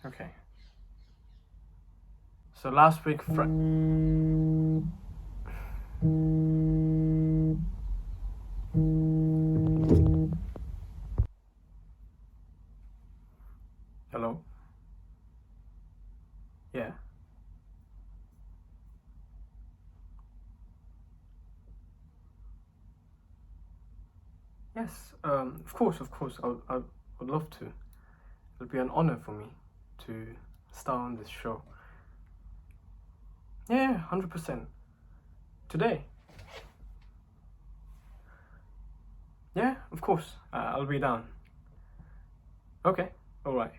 Okay. So last week, Hello? Yeah. Yes, of course, I would love to. It would be an honor for me to star on this show. Yeah, 100%. Today. Yeah, of course, I'll be down. Okay, alright.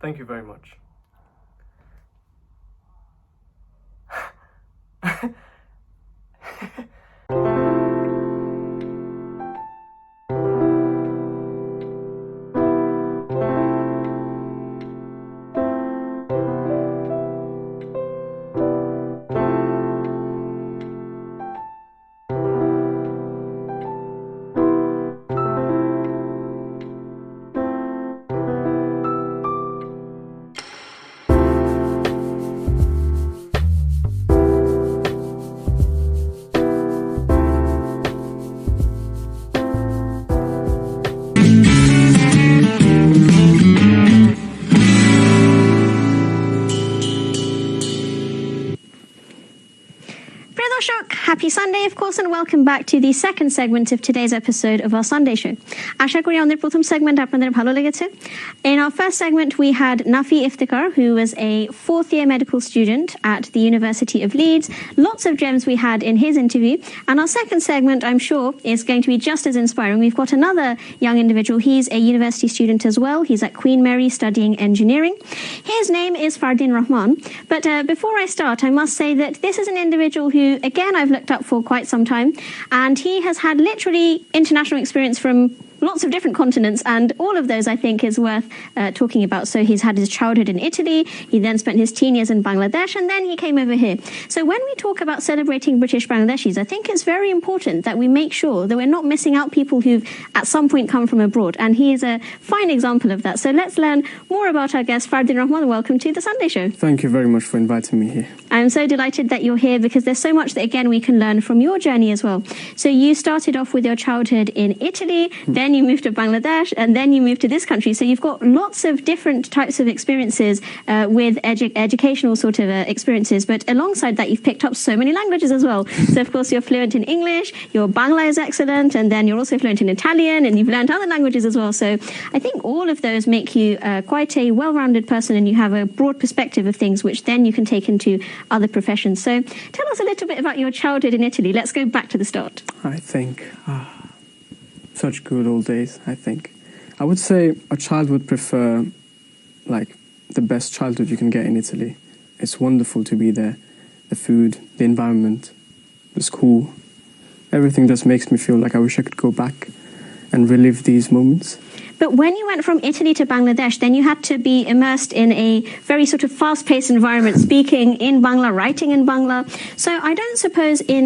Thank you very much. Happy Sunday, of course, and welcome back to the second segment of today's episode of our Sunday show. আশা করি আমাদের প্রথম segment আপনাদের ভালো লেগেছে. In our first segment, we had Nafi Iftikhar, who was a fourth-year medical student at the University of Leeds. Lots of gems we had in his interview. And our second segment, I'm sure, is going to be just as inspiring. We've got another young individual. He's a university student as well. He's at Queen Mary studying engineering. His name is Fardin Rahman. But before I start, I must say that this is an individual who, again, I've looked up for quite some time, and he has had literally international experience from lots of different continents, and all of those I think is worth talking about. So he's had his childhood in Italy, he then spent his teen years in Bangladesh, and then he came over here. So when we talk about celebrating British Bangladeshis, I think it's very important that we make sure that we're not missing out people who've at some point come from abroad, and he is a fine example of that. So let's learn more about our guest, Fardin Rahman. Welcome to the Sunday Show. Thank you very much for inviting me here. I'm so delighted that you're here because there's so much that, again, we can learn from your journey as well. So you started off with your childhood in Italy, then you moved to Bangladesh, and then you moved to this country. So you've got lots of different types of experiences with educational sort of experiences. But alongside that, you've picked up so many languages as well. So, of course, you're fluent in English, your Bangla is excellent, and then you're also fluent in Italian, and you've learned other languages as well. So I think all of those make you quite a well-rounded person, and you have a broad perspective of things, which then you can take into other professions. So tell us a little bit about your childhood in Italy. Let's go back to the start. I think such good old days, I think. I would say a child would prefer like the best childhood you can get in Italy. It's wonderful to be there. The food, the environment, the school, everything just makes me feel like I wish I could go back and relive these moments. But when you went from Italy to Bangladesh, then you had to be immersed in a very sort of fast-paced environment, speaking in Bangla, writing in Bangla. So I don't suppose in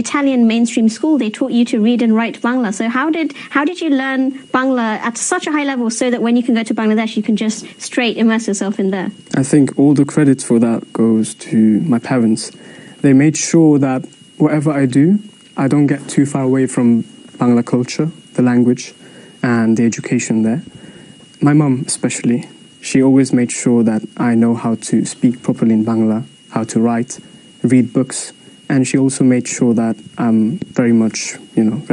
Italian mainstream school they taught you to read and write Bangla. So how did you learn Bangla at such a high level so that when you can go to Bangladesh, you can just straight immerse yourself in there? I think all the credit for that goes to my parents. They made sure that whatever I do, I don't get too far away from Bangla culture, the language, and the education there. My mum especially, she always made sure that I know how to speak properly in Bangla, how to write, read books, and she also made sure that I'm very much,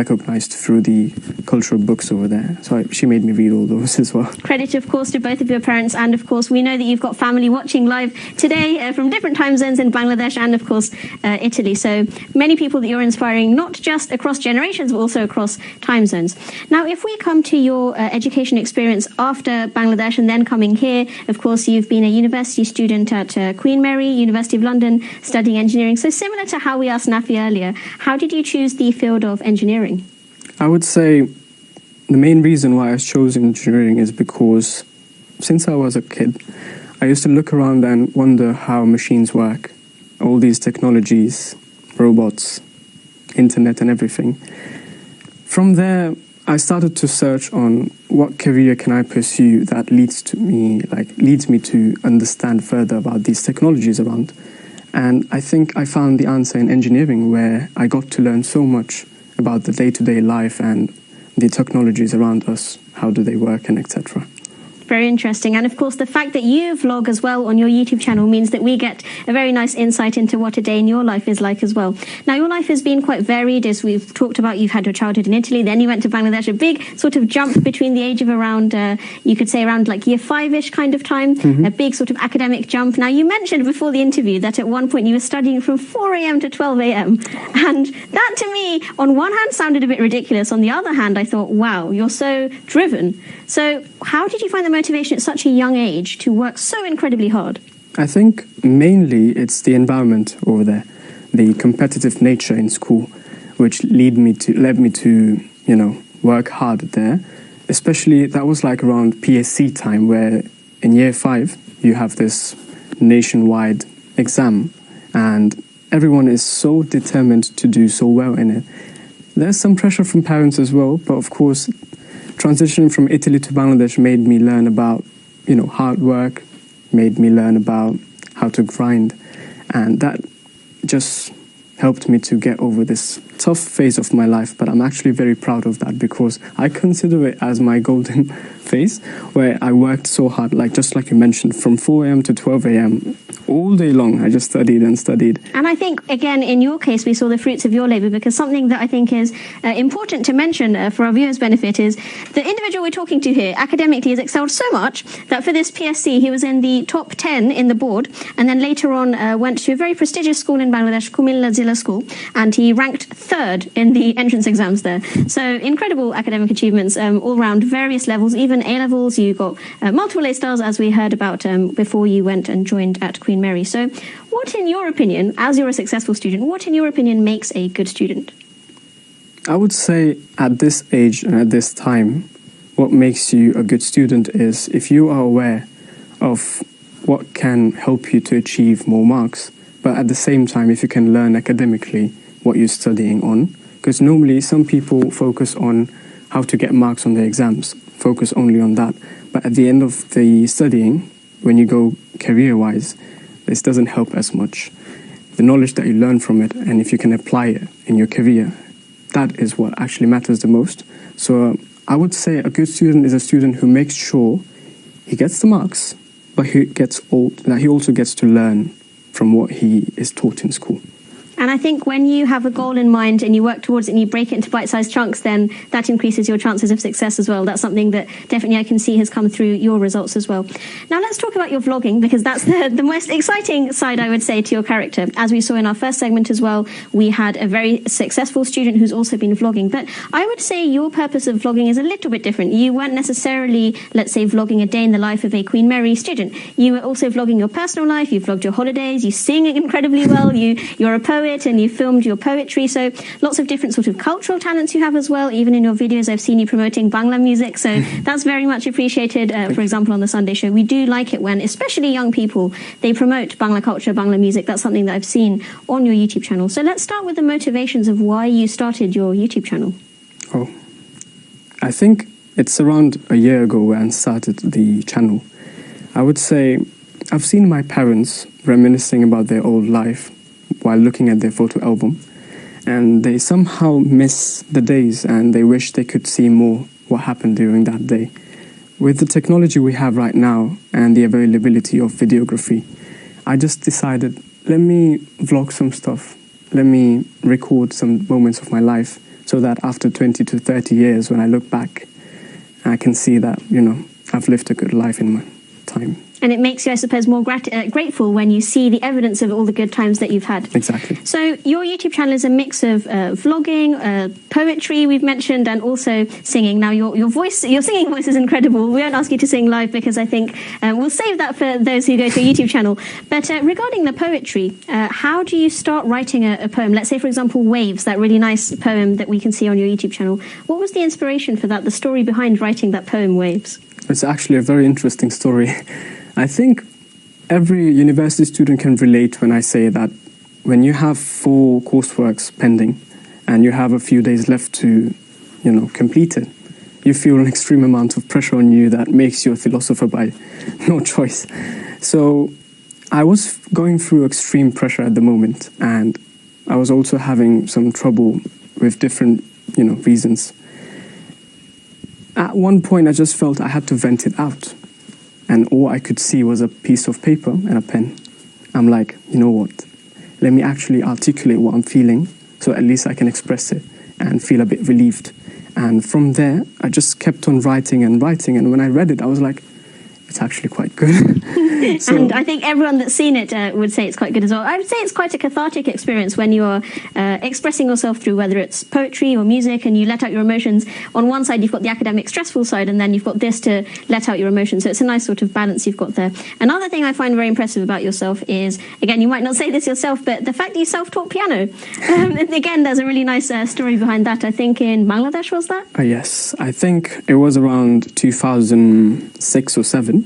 recognized through the cultural books over there. So she made me read all those as well. Credit, of course, to both of your parents, and of course, we know that you've got family watching live today from different time zones in Bangladesh and, of course, Italy. So many people that you're inspiring, not just across generations, but also across time zones. Now, if we come to your education experience after Bangladesh and then coming here, of course, you've been a university student at Queen Mary, University of London, studying engineering. So similar to how we asked Nafi earlier, how did you choose the field of engineering? I would say the main reason why I chose engineering is because since I was a kid, I used to look around and wonder how machines work, all these technologies, robots, internet and everything. From there, I started to search on what career can I pursue that leads me to understand further about these technologies around. And I think I found the answer in engineering, where I got to learn so much about the day-to-day life and the technologies around us, how do they work, and etc. Very interesting. And of course, the fact that you vlog as well on your YouTube channel means that we get a very nice insight into what a day in your life is like as well. Now, your life has been quite varied, as we've talked about. You've had your childhood in Italy, then you went to Bangladesh, a big sort of jump between the age of around, you could say around like year 5-ish kind of time, a big sort of academic jump. Now, you mentioned before the interview that at one point you were studying from 4 a.m. to 12 a.m. And that to me, on one hand, sounded a bit ridiculous. On the other hand, I thought, wow, you're so driven. So how did you find the motivation at such a young age to work so incredibly hard? I think mainly it's the environment over there, the competitive nature in school, which led me to work hard there. Especially that was like around PSC time, where in year 5 you have this nationwide exam, and everyone is so determined to do so well in it. There's some pressure from parents as well, but of course, transitioning from Italy to Bangladesh made me learn about, hard work, made me learn about how to grind, and that just helped me to get over this tough phase of my life. But I'm actually very proud of that, because I consider it as my golden phase, where I worked so hard, just like you mentioned, from 4 a.m. to 12 a.m. all day long. I just studied and studied. And I think, again, in your case, we saw the fruits of your labour, because something that I think is important to mention for our viewers' benefit is the individual we're talking to here academically has excelled so much that for this PSC he was in the top 10 in the board, and then later on went to a very prestigious school in Bangladesh, Kumilla Zilla School, and he ranked 3rd in the entrance exams there. So incredible academic achievements all round, various levels, even A-levels. You got multiple A stars, as we heard about before you went and joined at Queen Mary. So what, in your opinion, as you're a successful student, what in your opinion makes a good student? I would say at this age and at this time, what makes you a good student is if you are aware of what can help you to achieve more marks, but at the same time, if you can learn academically what you're studying on. Because normally some people focus on how to get marks on their exams, focus only on that. But at the end of the studying, when you go career-wise, this doesn't help as much. The knowledge that you learn from it, and if you can apply it in your career, that is what actually matters the most. So I would say a good student is a student who makes sure he gets the marks, but he also gets to learn from what he is taught in school. And I think when you have a goal in mind and you work towards it and you break it into bite-sized chunks, then that increases your chances of success as well. That's something that definitely I can see has come through your results as well. Now let's talk about your vlogging, because that's the most exciting side, I would say, to your character. As we saw in our first segment as well, we had a very successful student who's also been vlogging. But I would say your purpose of vlogging is a little bit different. You weren't necessarily, let's say, vlogging a day in the life of a Queen Mary student. You were also vlogging your personal life, you vlogged your holidays, you sing incredibly well, you're a poet, and you filmed your poetry. So lots of different sort of cultural talents you have as well. Even in your videos, I've seen you promoting Bangla music. So that's very much appreciated. For example, on the Sunday show, we do like it when, especially young people, they promote Bangla culture, Bangla music. That's something that I've seen on your YouTube channel. So let's start with the motivations of why you started your YouTube channel. Oh, I think it's around a year ago when I started the channel. I would say I've seen my parents reminiscing about their old life while looking at their photo album, and they somehow miss the days and they wish they could see more what happened during that day. With the technology we have right now and the availability of videography, I just decided, let me vlog some stuff, let me record some moments of my life, so that after 20 to 30 years when I look back, I can see that, I've lived a good life in my time. And it makes you, I suppose, more grateful when you see the evidence of all the good times that you've had. Exactly. So your YouTube channel is a mix of vlogging, poetry we've mentioned, and also singing. Now your singing voice is incredible. We won't ask you to sing live because I think we'll save that for those who go to your YouTube channel. But regarding the poetry, how do you start writing a poem? Let's say, for example, Waves, that really nice poem that we can see on your YouTube channel. What was the inspiration for that, the story behind writing that poem, Waves? It's actually a very interesting story. I think every university student can relate when I say that when you have 4 courseworks pending and you have a few days left to, complete it, you feel an extreme amount of pressure on you that makes you a philosopher by no choice. So I was going through extreme pressure at the moment, and I was also having some trouble with different, reasons. At one point, I just felt I had to vent it out, and all I could see was a piece of paper and a pen. I'm like, you know what? Let me actually articulate what I'm feeling, so at least I can express it and feel a bit relieved. And from there, I just kept on writing, and when I read it, I was like, it's actually quite good. So, and I think everyone that's seen it would say it's quite good as well. I would say it's quite a cathartic experience when you're expressing yourself through whether it's poetry or music, and you let out your emotions. On one side, you've got the academic stressful side, and then you've got this to let out your emotions. So it's a nice sort of balance you've got there. Another thing I find very impressive about yourself is, again, you might not say this yourself, but the fact that you self-taught piano. Again, there's a really nice story behind that. I think in Bangladesh, was that? Yes, I think it was around 2006 or 7.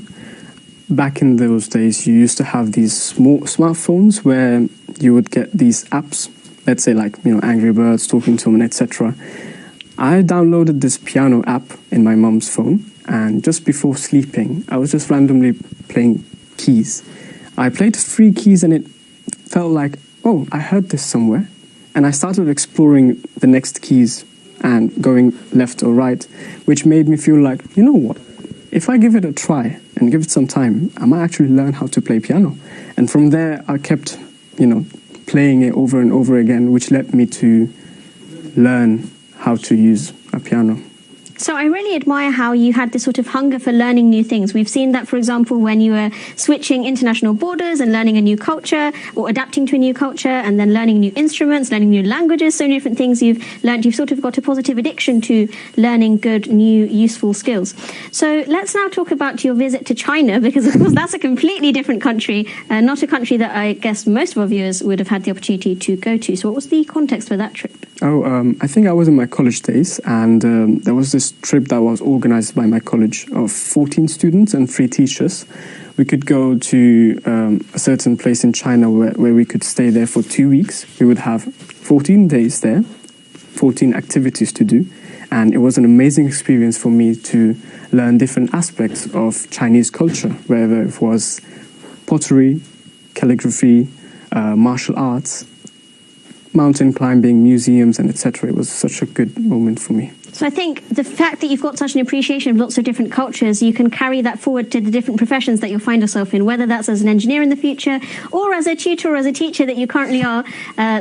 Back in those days, you used to have these small smartphones where you would get these apps, let's say like, Angry Birds, Talking to Them, etc. I downloaded this piano app in my mum's phone, and just before sleeping, I was just randomly playing keys. I played 3 keys, and it felt like, oh, I heard this somewhere. And I started exploring the next keys and going left or right, which made me feel like, you know what? If I give it a try and give it some time, I might actually learn how to play piano. And from there, I kept, playing it over and over again, which led me to learn how to use a piano. So I really admire how you had this sort of hunger for learning new things. We've seen that, for example, when you were switching international borders and learning a new culture, or adapting to a new culture, and then learning new instruments, learning new languages, so many different things you've learned. You've sort of got a positive addiction to learning good, new, useful skills. So let's now talk about your visit to China, because of course that's a completely different country, not a country that I guess most of our viewers would have had the opportunity to go to. So what was the context for that trip? I think I was in my college days, and there was this trip that was organized by my college of 14 students and 3 teachers. We could go to a certain place in China where we could stay there for 2 weeks. We would have 14 days there, 14 activities to do, and it was an amazing experience for me to learn different aspects of Chinese culture, whether it was pottery, calligraphy, martial arts, mountain climbing, museums, and etc. It was such a good moment for me. So I think the fact that you've got such an appreciation of lots of different cultures, you can carry that forward to the different professions that you'll find yourself in, whether that's as an engineer in the future or as a tutor or as a teacher that you currently are.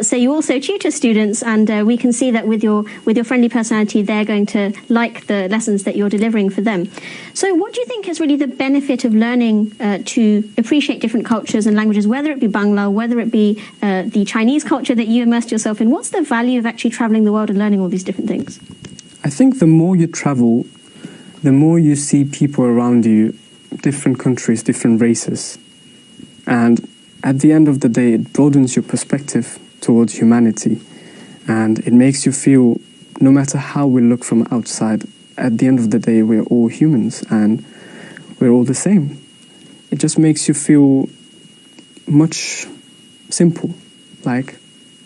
So you also tutor students, and we can see that with your friendly personality, they're going to like the lessons that you're delivering for them. So what do you think is really the benefit of learning to appreciate different cultures and languages, whether it be Bangla, whether it be the Chinese culture that you immersed yourself in? What's the value of actually traveling the world and learning all these different things? I think the more you travel, the more you see people around you, different countries, different races. And at the end of the day, it broadens your perspective towards humanity. And it makes you feel, no matter how we look from outside, at the end of the day, we're all humans and we're all the same. It just makes you feel much simple, like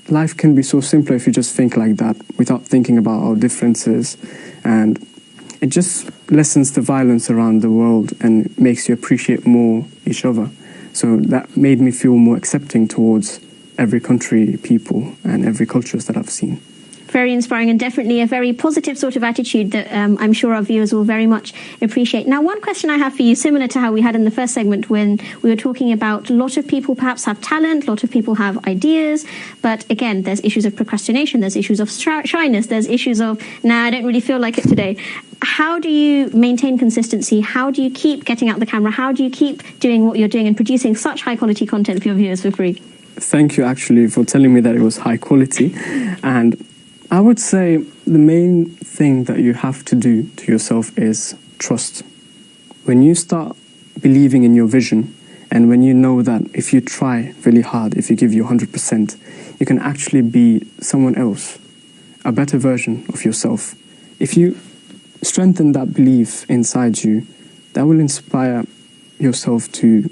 life can be so simpler if you just think like that, without thinking about our differences. And it just lessens the violence around the world and makes you appreciate more each other. So that made me feel more accepting towards every country, people, and every cultures that I've seen. Very inspiring, and definitely a very positive sort of attitude that I'm sure our viewers will very much appreciate. Now, one question I have for you, similar to how we had in the first segment when we were talking about a lot of people perhaps have talent, a lot of people have ideas, but again, there's issues of procrastination, there's issues of shyness, there's issues of, I don't really feel like it today. How do you maintain consistency? How do you keep getting out the camera? How do you keep doing what you're doing and producing such high quality content for your viewers for free? Thank you actually for telling me that it was high quality. And I would say the main thing that you have to do to yourself is trust. When you start believing in your vision, and when you know that if you try really hard, if you give your 100%, you can actually be someone else, a better version of yourself. If you strengthen that belief inside you, that will inspire yourself to,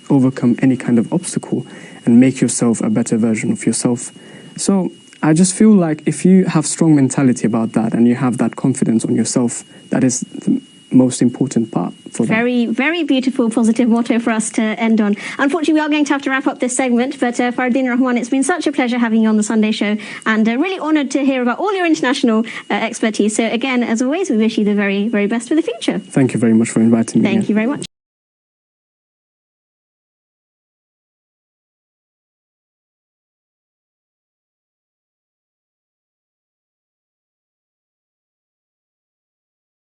overcome any kind of obstacle and make yourself a better version of yourself. So I just feel like if you have strong mentality about that and you have that confidence on yourself, that is the most important part for that. Very, very beautiful, positive motto for us to end on. Unfortunately, we are going to have to wrap up this segment, but Fardin, Rahman, it's been such a pleasure having you on the Sunday Show, and really honoured to hear about all your international expertise. So again, as always, we wish you the very, very best for the future. Thank you very much for inviting me. Thank you very much.